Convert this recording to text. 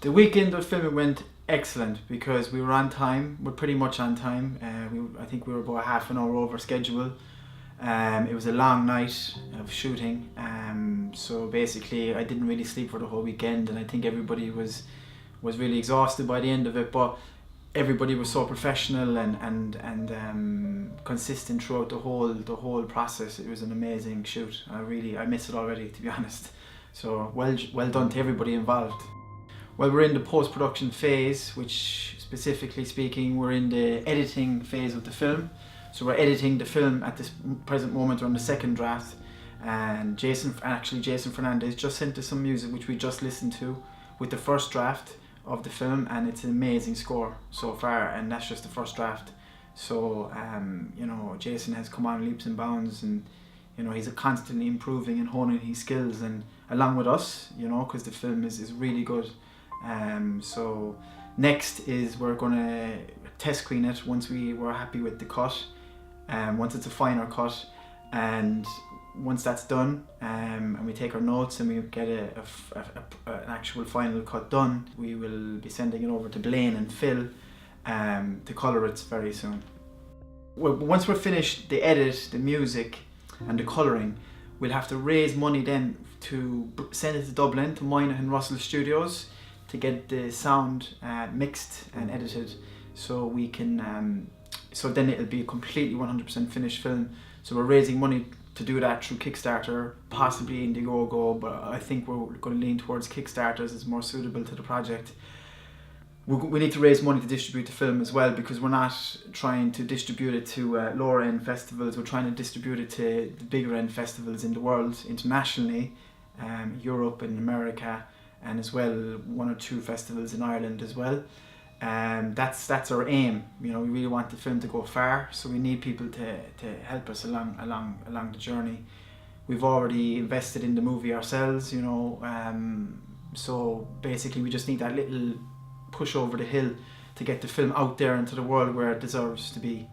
The weekend of filming went excellent because we were on time. We're pretty much on time. I think we were about half an hour over schedule. It was a long night of shooting, so basically I didn't really sleep for the whole weekend, and I think everybody was really exhausted by the end of it. But everybody was so professional and consistent throughout the whole process. It was an amazing shoot. I miss it already, to be honest. So well done to everybody involved. Well, we're in the post-production phase, which specifically speaking, we're in the editing phase of the film. So we're editing the film at this present moment. We're on the second draft, and Jason Fernandez just sent us some music which we just listened to with the first draft of the film, and it's an amazing score so far, and that's just the first draft. So Jason has come on leaps and bounds, and he's constantly improving and honing his skills, and along with us, because the film is really good. So next is we're gonna test screen it once we were happy with the cut, once it's a finer cut, and once that's done, and we take our notes and we get an actual final cut done, we will be sending it over to Blaine and Phil to colour it very soon. Well, once we're finished the edit, the music and the colouring, we'll have to raise money then to send it to Dublin to Moynihan and Russell Studios to get the sound mixed and edited, so we can so then it'll be a completely 100% finished film. So we're raising money to do that through Kickstarter, possibly Indiegogo, but I think we're going to lean towards Kickstarter as it's more suitable to the project. We need to raise money to distribute the film as well, because we're not trying to distribute it to lower end festivals. We're trying to distribute it to the bigger end festivals in the world, internationally, Europe and America, and as well 1 or 2 festivals in Ireland as well. That's our aim. We really want the film to go far, so we need people to help us along the journey. We've already invested in the movie ourselves, so basically we just need that little push over the hill to get the film out there into the world where it deserves to be.